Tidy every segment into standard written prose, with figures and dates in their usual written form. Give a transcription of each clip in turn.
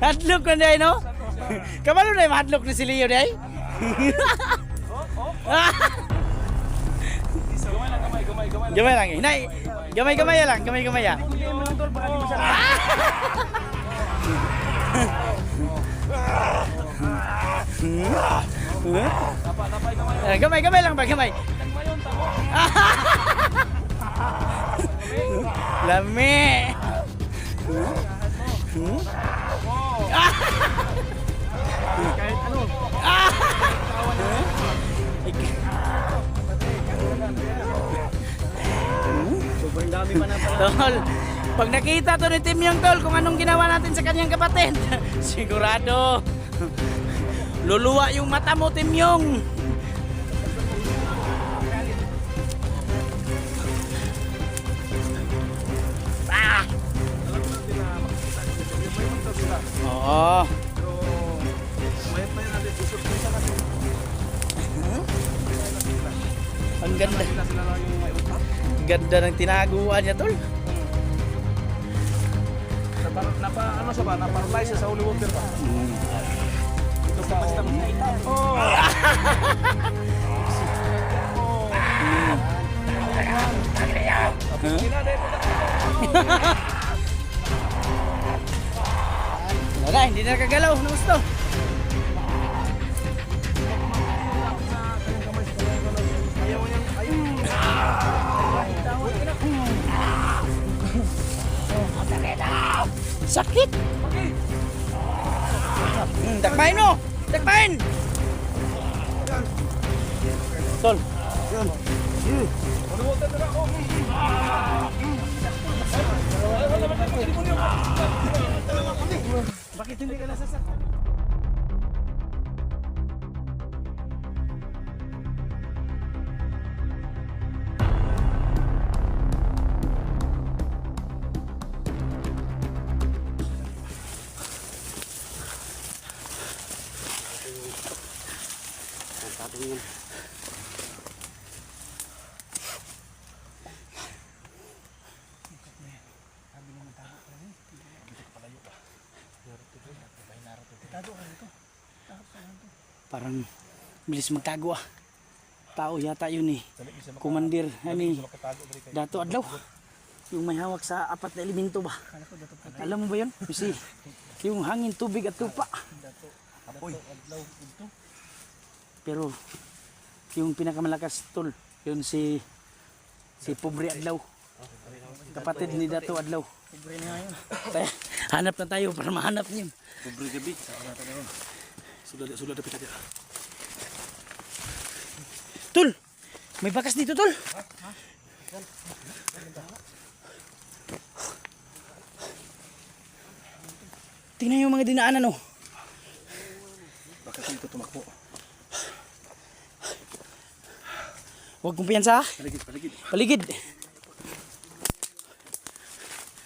Hadlok na day, no? Kabalo na yung hadlok ni si Leo day? Gamay lang, hinay. Gamay lang, gamay ya. Gamay lang ba, gamay. Lami. Kahit ano. Sobrang dami pa na pala. Tol, pag nakita to ni Tim Yung tol kung anong ginawa natin sa kanyang kapatid, sigurado luluwa yung mata mo, Tim Yung. Oo. Ang ganda. Ganda ng tinaguan niya, tol. Ano siya ba? Naparalyze sa Holy Water ba? Ito pa basta makita. Oh. Wala, hindi na nakagalaw. Ano gusto? Sakit! Takpain mo! Takpain! Tol! Bakit hindi ka nasasaktan? Parang bilis magtago ah. Tao yata yun eh. Kumandir, ani Dato Adlaw. Yung may hawak sa apat na elemento ba? Alam mo ba yun? Yung hangin, tubig at lupa. Apoy. Pero yung pinakamalakas tol, yun si Pobre Adlaw. Kapatid ni Dato Adlaw. Pobre na yun. Hanap na tayo para mahanap niyo. Pobre gabi. Sudah dapat aja. Tol, may bakas dito, tol. Tingnan yung mga dinaanan, oh. Bakas dito tumakbo. Huwag kumpiyansa. Paligid. Paligid.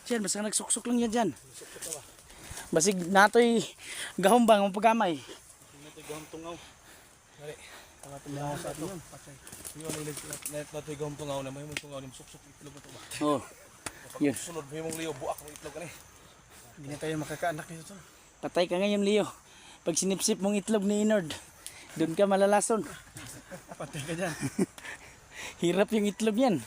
Diyan, basta nagsuksok lang yan dyan. Basig nato'y gahumbang ang pagkamay. Gahom tungaw. Dali. Ang tungaw sa ato. Yung net na to'y gahom tungaw na may mong tungaw ni suksok itlog na to ba? Oo. Yun. Sunod may mong liyo buak mo itlog ani. Hindi na tayo makakaanak nito tol. Patay ka ngayon, Leo. Pag sinipsip mong itlog ni Inord, doon ka malalason. Patay ka dyan. Hirap yung itlog yan.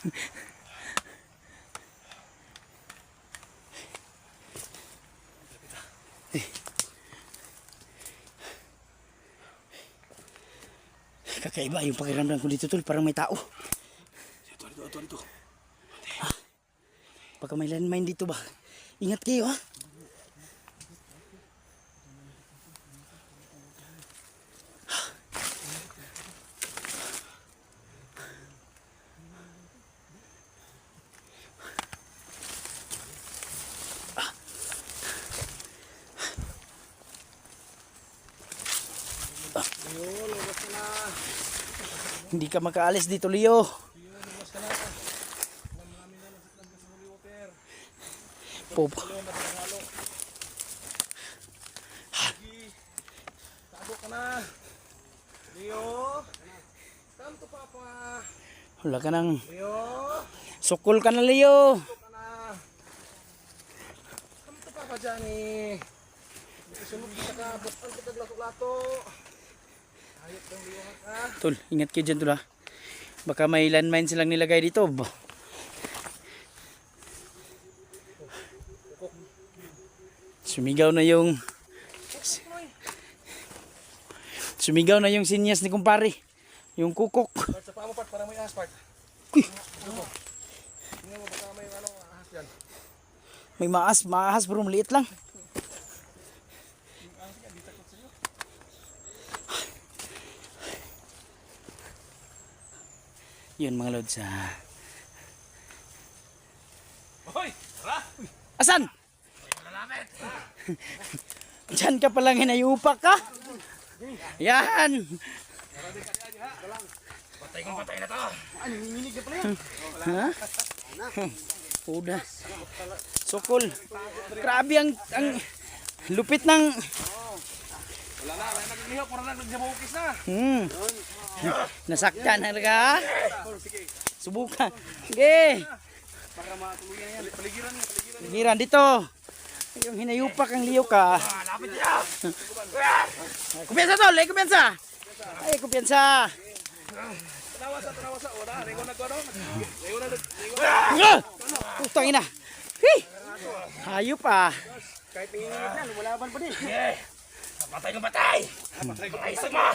Kakaiba yung pakiramdam ko dito, tol. Parang may tao. Ito. Baka may landmine dito ba? Ingat kayo, ha? Hindi ka makaalis dito, Leo. Pop. Tago ka na. Leo. Come to Papa. Wala ka nang... Leo. Sukol ka na, Leo. Come to Papa Johnny. Isunod kita ka, bukal kita lato-lato. Ayot ng liwanag ka. Tol, ingat kayo dyan tol ha. Baka may landmine silang nilagay dito. Sumigaw na yung sinyas ni kumpare. Yung kukok. Part sa paa mo, Part, para may ahas, Part. Uy. Tingnan mo, baka may ahas yan. May maahas pero maliit lang. Yun mga lods ha. Hoy! Tara! Asan? Diyan ka palang hinayupak ka? Yan! Patay kong patay na to! Ano, nanginginig na pala yan? Ha? Pudas. Sukol. Grabe ang lupit ng... Wala na, nagigihok, parang nagsabukis na. Nasaktan na ka? Subukan. Sige. Baka matuluyan yan. Paligiran niya, paligiran. Giran dito. Yung hinayupak ang liyo ka. Lapit niya! Kumpiyansa tol, kumpiyansa. Ay, kumpiyansa. Tanawasa. Wala, rego nagkano? Rego na. Putang ina. Hey! Hayop ah. Kahit pinginit na, lumalaban pa din. Patay kong patay! Patay sa ma!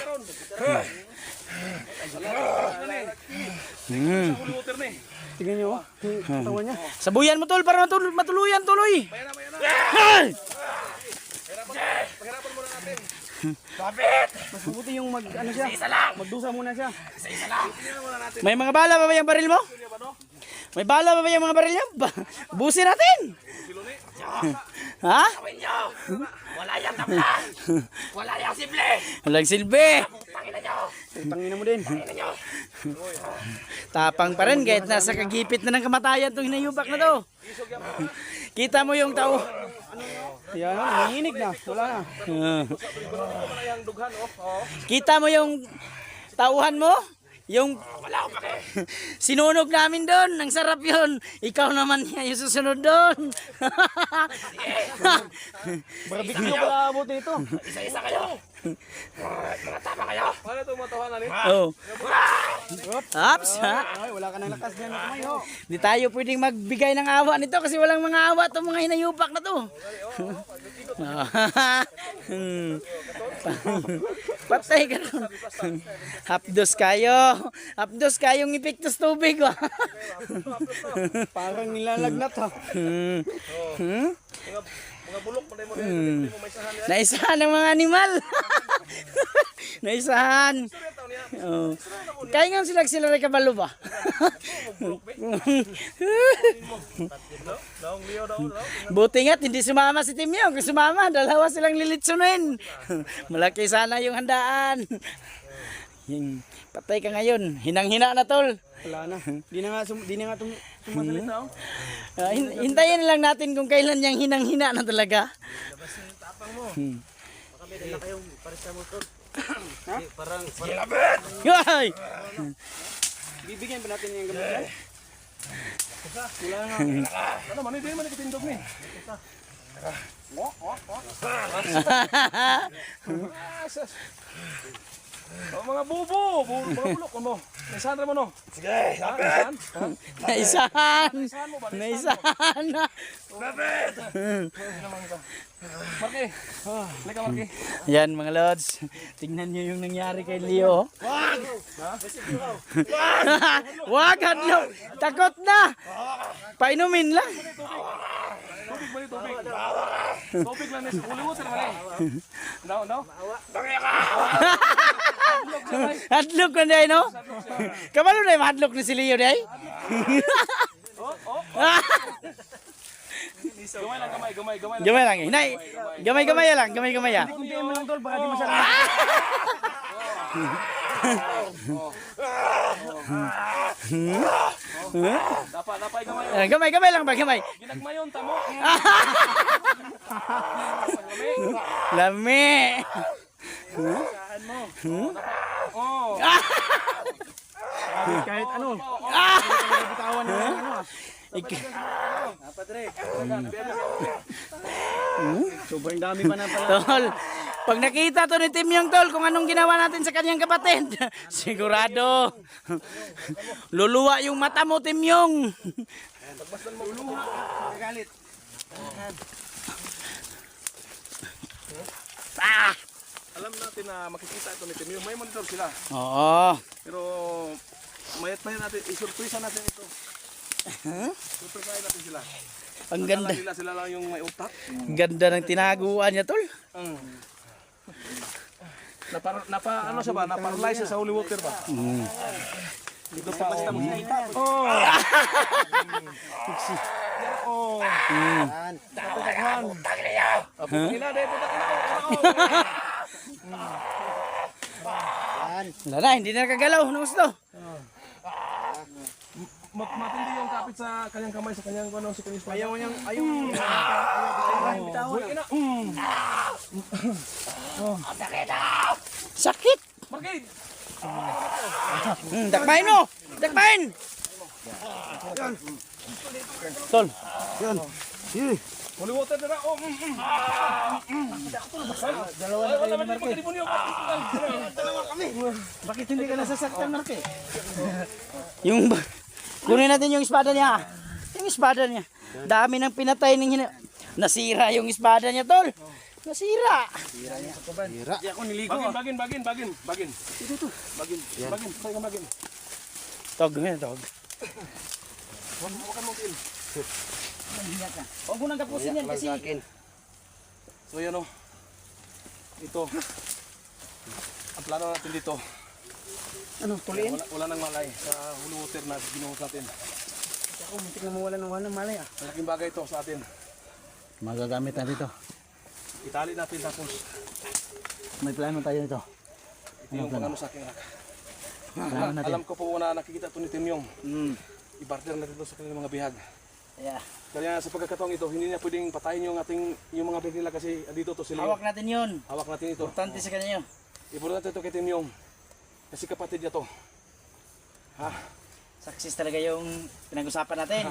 Water na eh. Tingnan nyo. Tawa niya. Sabuyan mo tol para matuluyan tuloy. Bayan na. Ay! Paghirapan muna natin. Kapit! Mas mabuti yung ano siya. Isa lang! Magdusa muna siya. Isa lang! Tingnan muna natin. May mga bala pa ba yung baril mo? May bala pa ba yung mga baril niya? Busin natin. Ha? Gawin nyo! Wala yung tabla! Wala yung simple! Walang silbi. Tangina nyo! Tangina mo din. Tangina nyo! Tapang pa rin kahit nasa kagipit na ng kamatayan itong hinayubak na to. Kita mo yung tao. Yan, nanginig na. Wala na. Kita mo yung tauhan mo? Yung Wala akong pake! sinunog namin doon. Ang sarap yun. Ikaw naman yung susunod doon. Barbecue pala abot nito. Isa-isa kayo! Mga tama kayo! Paano ito matawanan eh? Oh. Ups, ha? Ay, wala ka nang lakas dyan na kumayo. Di tayo pwedeng magbigay ng awa nito kasi walang mga awa itong mga hinayupak na to. Patay ka nun. Hapdos kayo. Hapdos kayong ipiktos tubig. Parang nilalagnat ha. Mga bulok pa rin mo rin. May sahan yan. Naisahan ng mga animal. Naisahan. Oh. Kaya nga sila rin kabalo ba? Daong liyo daw. Buti nga't hindi sumama si Tim Yung. Kung sumama, dalawa silang lilitsunin. Malaki sana yung handaan. Yung, patay ka ngayon. Hinang-hina na tol. Wala na. Di na nga sumasalita oh. Hintayin lang natin kung kailan niyang hinang-hina na talaga. Labas na yung tapang mo. Baka may dala kayong pares sa motor. Ha? Parang Gilabit! Yoy! bibigyan pa natin yung gamot yan. Wala nga. Ano man, hindi man ikitindog ni. Oh, mga bubo, mga bulok mo. Naisahan mo no. Sige! Kapit! Naisahan! Naisahan na! Kapit! Marke. Leka Marke. Yan mga lods, tingnan nyo yung nangyari kay Leo. Wag! Hadlok! Takot na! Painumin lang! Tubig ba tubig? Tubig lang nesa. Uli water man eh. Daw. Tangina ka! Hadlok na day, no? Kabalo na yung hadlok ni si Leo day? Gamay lang, gamay lang. Gamay lang, hinay! Gamay-gamay lang, gamay-gamay ya. Hindi mo lang tol, baka di masyadong. Dapat gamay. Gamay-gamay lang ba, gamay? Ginagmayon tamo. Lami! Saan mo? Oh. Kahit ano. Bitawan mo ano. Ik- Dapat re. Sobrang dami pa na pala. Tol, pag nakita to ni Tim yung tol kung anong ginawa natin sa kanyang kapatid, sigurado luluwa yung mata mo, Tim yung. Galit. Ah! Alam natin na makikita ito ni Timyo. May monitor sila. Oo. Pero mayat natin, isurpresa natin ito. Surpresa natin sila. Ang ganda. Akala nila sila lang yung may utak. Ganda ng tinaguan niya, tol. Ano siya ba? Naparalyze siya sa holy water ba? Dito pa. Wala na, hindi na nakagalaw. Ano gusto? Matindi yung kapit sa kanyang kamay, sa kanyang ano, sa kanyang espada. Ayaw Sakit. Bakit? Dakmain mo. Dakmain. Tol. Holy water na. Dalawa na kayo ni Marque. Bakit hindi ka nasasaktan, Marque? Yung kunin natin yung espada niya. Yung espada niya. Dami ng pinatay ng nasira yung espada niya, tol. Nasira. Di ako niligo. Bagin. Dito. Bagin. Sa'yo ka bagin. Tog, tog. Huwag mong kill. Huwag mo nang kapusin yan kasi. So yan o. Ito. Ang plano natin dito. Ano, tuliin? Wala nang malay sa holy water na ginuhos natin. Ako, muntik na mawala ng malay ah. Malaking bagay ito sa atin. Magagamit na dito. Itali natin tapos. May plano tayo nito. Ito yung ano sa akin anak. Plano natin. Alam ko po na nakikita ito ni Timyong. I-barter natin ito sa kanilang mga bihag. Yeah. Kaya sa pagkakataong ito, hindi na pwedeng patayin yung mga bihag nila kasi andito to sila. Hawak natin yun. Hawak natin ito. Importante sa kanya yun. Iburo natin ito kay Timyong. Kasi kapatid niya to. Ha? Success talaga yung pinag-usapan natin.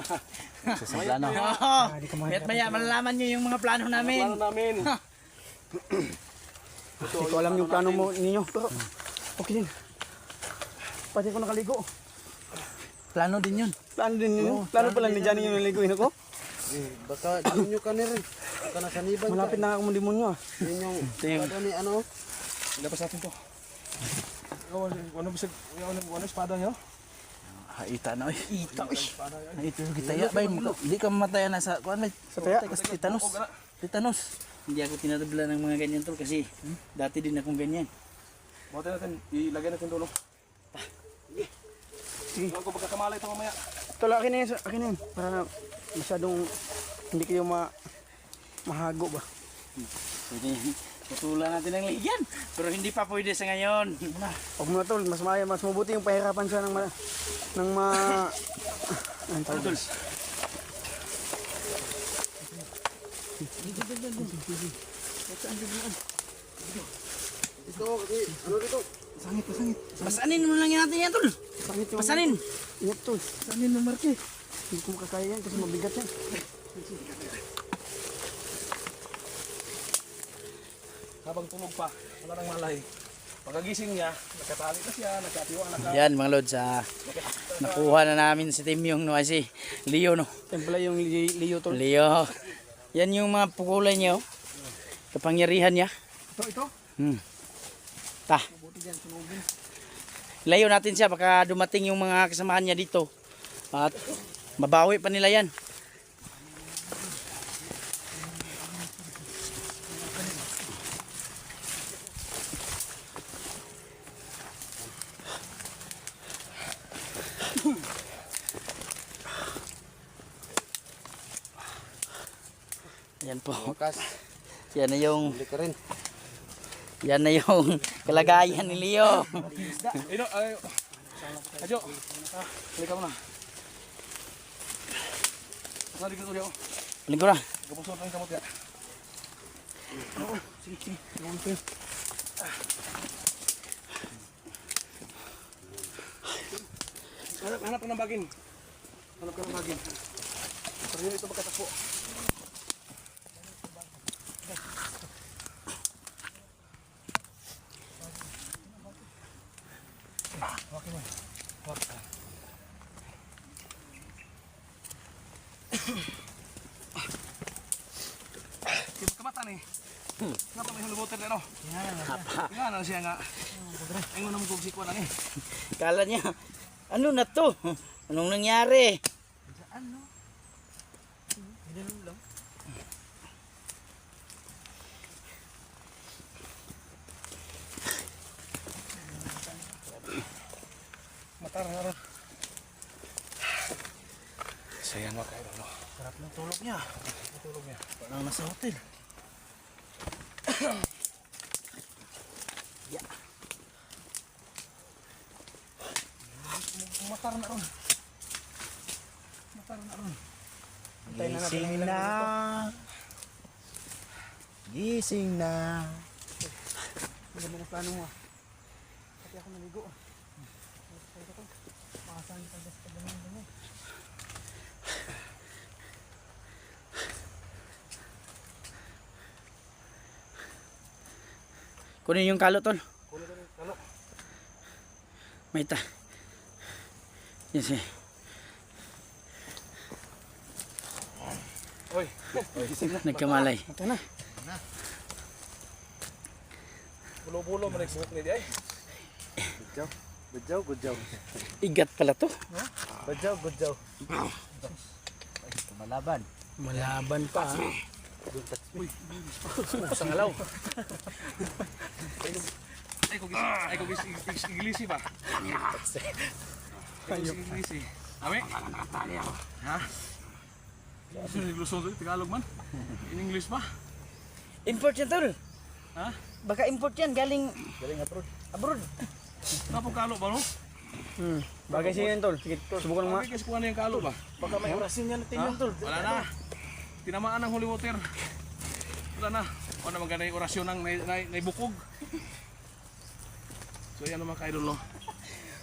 Sa Plano. Kaya't maya, malalaman nyo yung mga plano namin. Plano namin. Hindi ko alam yung plano mo ninyo, pero okay din. Pati ko nakaligo. Plano din yun. Plano din ninyo. Plano pa lang ni Johnny yung naliguin ako. Baka demonyo ka na rin. Baka nasaniban ka. Malapit na ako demonyo ah. Yun yung ano ni ano. Ilabas natin to. Ano espada niyo? Ita na oy. Ita oy. Ito kita ya bay mo. Hindi ka mamatay na sa kuan may Sa taya. tetanus. Tetanus. Hindi ako tinatubla ng mga ganyan tol kasi dati din akong ganyan. Buhatin natin, ilagay natin dulo. Sige. Huwag ko pagkakamala ito mamaya. Tol, akin na yun. Akin na yun. Para masyadong hindi kayo mahago ba. Pwede putulan natin ng ligyan. Pero hindi pa pwede sa ngayon. Huwag mo na tol. Mas mabuti yung pahirapan siya ng tol. Ito kasi ano dito? Pasangit. Pasanin mo lang natin yan tol. Pasangit yung Pasanin. Ingat tol. Pasanin mo Marque. Hindi ko makakaya yan kasi mabigat yan. Habang tulog pa, wala nang malay. Pagkagising niya, nakatali na siya, nakatiwa na Yan mga lods, nakuha na namin si Tim yung si Leo no. Templa yung Leo tol. Leo. Yan yung mga pukulay niya oh. Kapangyarihan niya. Ito. Ta. Layo natin siya baka dumating yung mga kasamahan niya dito. At mabawi pa nila yan. Yan po. Wakas. Yan na yung Huli ka rin. yan na yung kalagayan ni Leo. Ino, Adyo. Halika mo na. Pasali ka tuloy ako. Paling ko na. Kapusot ang kamot ya. Sige. Hanap ka ng bagin. Hanap ka ng bagin. Pero yun ito magkatakbo. ni. Nga pa may hulubutin na no. Nga na siya nga. Ingon naman kong sikwa na ni. Kala niya, ano na to? Anong nangyari? Matar nga ron. Sayang mga kaidol no. Sarap ng tulog niya. Tulog niya. Parang nasa hotel. Matar na ron. Matar na ron. Gising na. Gising na. Ang ganda ng plano mo ah. Pati ako naligo ah. Makasahan yung pagdas mo. Kunin yung kalo, tol. Kunin ko yung kalo. May ta. Yes, eh. Oy. Nagkamalay. Ito na. Bulo-bulo man nagsuot ni di ay. Good job, good job. Igat pala to. Good job, good job. Malaban. Malaban pa. ah. Sang alaw. Ay ko iglisi ba? Ay iglisi. Ame? Ha? Lusong to Tagalog man. In English pa? Import yan, tol. Ha? Baka import yan, galing abroad. Kapo kalo ba no? Bagay siya yan tol. Sige, subukan mo nga. Bakit kasi kuha na yung kalo ba? Baka may orasin yan natin yung tol. Wala na. Tinamaan ng holy water. Wala na. O na maganda yung orasyon ng naibukog. So yan naman ka-idol no.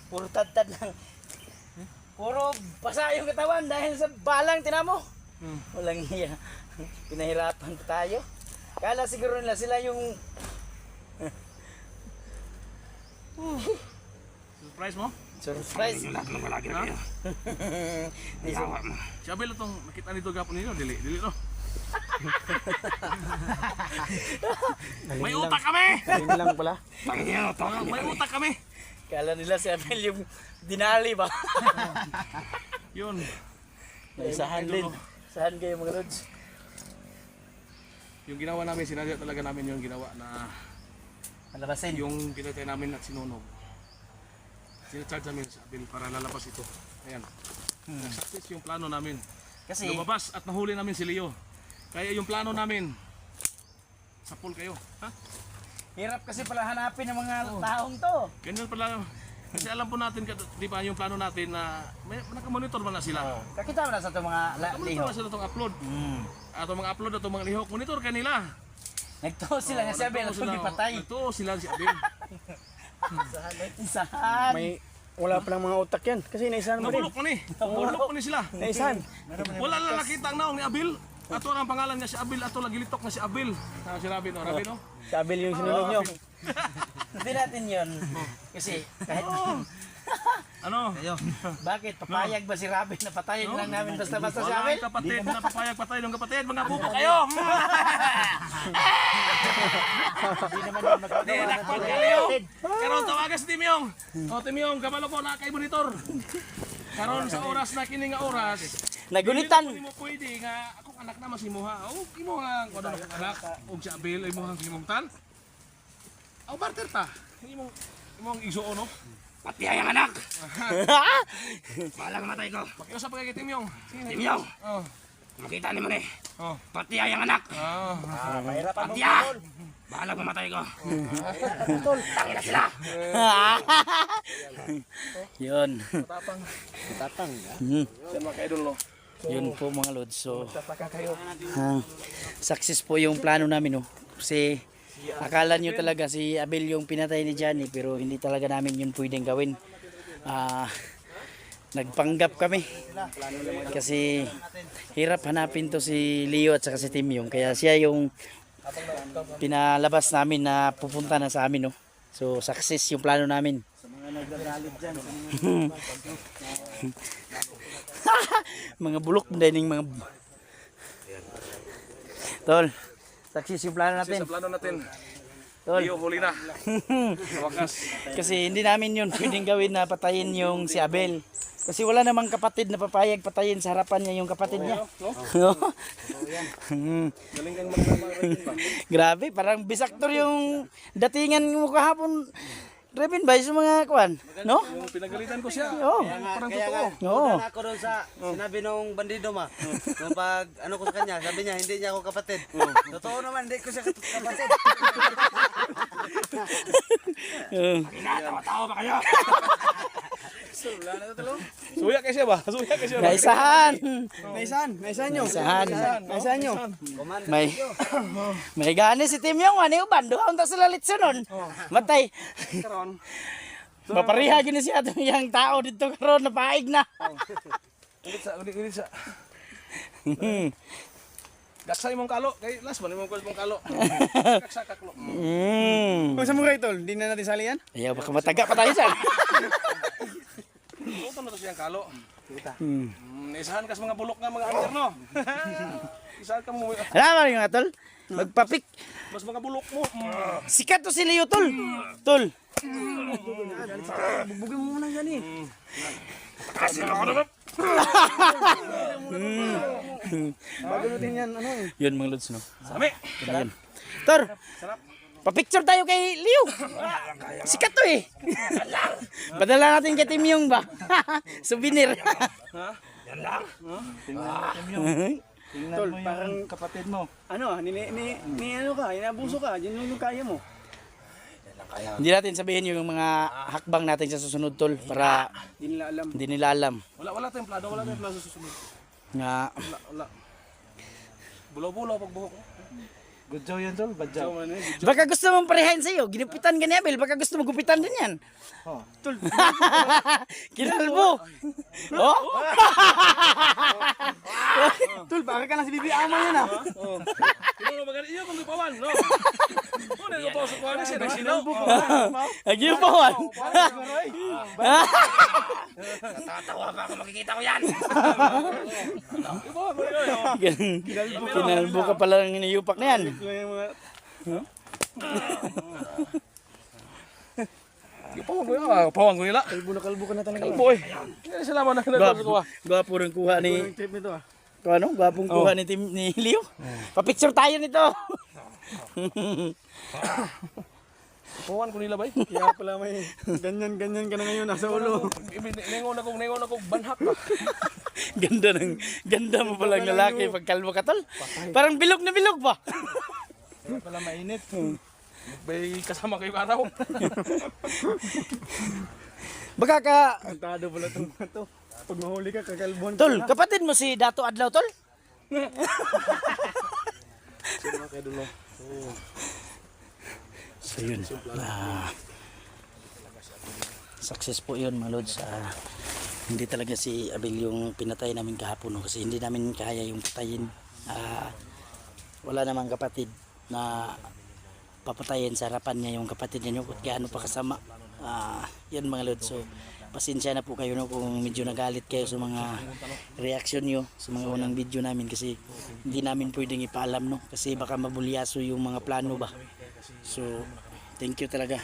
Puro tad-tad lang. Puro basa yung katawan dahil sa balang, tinamo. Walang iya. Pinahirapan pa tayo. Kala siguro nila sila yung Surprise mo? surprise. Ha? Si Abel itong nakita nito gapon ninyo. Dili no. May utak kami! Galing lang pala. May utak kami! Kala nila si Abel yung dinali ba? Yun. Isahan din. Isahan kayo mga rods. Yung ginawa namin, sinadya talaga namin yung ginawa na Malabasin. yung pinatay namin at sinunog. Sinacharge namin sa Abel para lalabas ito. Ayan. Success yung plano namin. Kasi Lumabas at nahuli namin si Leo. Kaya yung plano namin, sa pool kayo. Ha? hirap kasi pala hanapin ng mga taong to. Ganyan pala. Kasi alam po natin, di ba, yung plano natin na nakamonitor man na sila. Kakita mo na sa itong mga Nakamonitor liho. na sila itong upload. Atong mga upload, atong mga lihok. Monitor kanila. Nagtuo sila nga si Abel at patay. Ito sila si Abel. Isahan. May wala pa lang mga utak yan. Kasi naisahan mo rin. Nabulok man eh. Nabulok man eh sila. Naisahan. Wala lang nakita ang naong ni Abel. Ato ang pangalan niya si Abel. Ato lagi litok na si Abel. Si Rabin, no? Rabin, no? Si Abel yung sinunod nyo. Hindi natin yun. Kasi kahit Ano? bakit papayag ba si Robin na patayin lang namin basta-basta si Wala Abel? ang kapatid na papayag patay ng kapatid. Mga bubo kayo! Hindi naman yun magagawa na Nakpon kayo! Karon tawagan si Timyong. O Timyong, kabalo ko na kay monitor. Karon sa oras na kini nga oras. Nagunitan. Hindi mo pwede nga akong anak na masimuha. O imo nga kuno anak og si Abel imo nga limungtan. Aw barter ta. Imong igsuo no. Pati ay ang anak. Balang matay ko. Pakiusap pa kay Timyong. Timyaw, Oh. makita ni mo ni. Oh. Pati ay ang anak. Ah. Pati ah. Balang mamatay ko. Tangina sila. Yun. Tatang. Yan mga kaidol no. Yun po mga lods. So, success po yung plano namin. No? Kasi akala nyo talaga si Abel yung pinatay ni Johnny pero hindi talaga namin yun pwedeng gawin. Nagpanggap kami kasi hirap hanapin to si Leo at saka si Timyong kaya siya yung pinalabas namin na pupunta na sa amin. No? So success yung plano namin. Sa mga nagagalit dyan. Mga bulok dining mga tol. Success yung plano Natin. natin. Sa plano natin. Tol. Leo, huli na. Sa wakas. Kasi hindi namin yun pwedeng gawin na patayin yung si Abel. Kasi wala namang kapatid na papayag patayin sa harapan niya yung kapatid niya. No? Galing kang magtama. Grabe, parang bisaktor yung datingan mo kahapon. Rebin ba yung mga kuan? No? Yung pinagalitan ko siya. Oo. Parang Kaya totoo. nga, Oo. na ako doon sa sinabi nung bandido ma. Nung pag ano ko sa kanya, sabi niya hindi niya ako kapatid. Totoo naman, hindi ko siya kapatid. Tawa ba kayo? Suya kayo siya ba? Suya kayo siya ba? Naisahan. Naisahan nyo. Naisahan. Naisahan nyo. May gani si Tim yung ano yung bando. Ang ta sila litsunon. Matay. Mapariha gini siya itong yung tao dito karon napaig na. Ulit sa. Gaksay mong kalo. Kay last man mong kalo. Kaksa kaklo. Kung sa mura tol, hindi na natin sali yan? Ayaw baka mataga pa tayo dyan. Ito na to siyang kalo. Isahan kas mga bulok nga mga amir no. Isahan ka mo. Alam mo yung atol? Magpapik. Mas mga bulok mo. Sikat to si Leo tol. Tol. Bugbugin mo muna yan eh. Bago natin yan, ano eh. Yun mga lods no. Sami. Yan. Tor. Pa-picture tayo kay Leo. Sikat to eh. Padala natin kay Tim Yung ba? Souvenir. Tol, parang kapatid mo. Ano, ni ano ka, inabuso ka, yun yung kaya mo. Hindi natin sabihin yung mga hakbang natin sa susunod tol para Hindi nila alam. hindi nila alam Wala tayong plano, wala tayong plano sa susunod. nga Wala. Bulaw-bulaw pagbuhok. Good job yan tol, bad job. baka gusto mong parehain sa'yo, ginupitan ka ni Abel, baka gusto mo gupitan din yan. Tol, Kinalbo. Oh? tol, baka ka na si Bibi Ama yan ah. Ano maganda iyo kung pawan, no? Ano yung pawan sa pawan siya na sinaw? Agi yung pawan. Natatawa pa ako makikita ko yan. Yung pawan mo yun. Kinalbo ka pala ng iniyupak na yan. Yung pawan ko yun. Pawan ko nila. Kalbo na kalbo ka na talaga. Boy. Salamat na kinagawa ko. Gwapo rin kuha ni Yung trip nito ah. kung ano, gwapong kuha ni Tim ni Leo. Pa-picture tayo nito. Pawan ko nila ba? Kaya pala may ganyan ka na ngayon nasa ulo. Nengon akong banhak ba? Ganda mo palang lalaki pag kalbo ka tol. Parang bilog na bilog ba? Pala mainit. May kasama kayo araw. Baka ka Antado pala itong mga to. Pag mahuli ka, kakalbuhan ka tol, na. kapatid mo si Dato Adlaw tol? Sino kayo dulo? So yun. Success po yun mga lods. Hindi talaga si Abel yung pinatay namin kahapon no? Kasi hindi namin kaya yung patayin. Wala namang kapatid na papatayin sa harapan niya yung kapatid niya kung gaano pa kasama. Yan mga lods. So pasensya na po kayo no, kung medyo nagalit kayo sa mga reaction nyo sa mga unang video namin kasi hindi namin pwedeng ipaalam no kasi baka mabulyaso yung mga plano ba. So thank you talaga.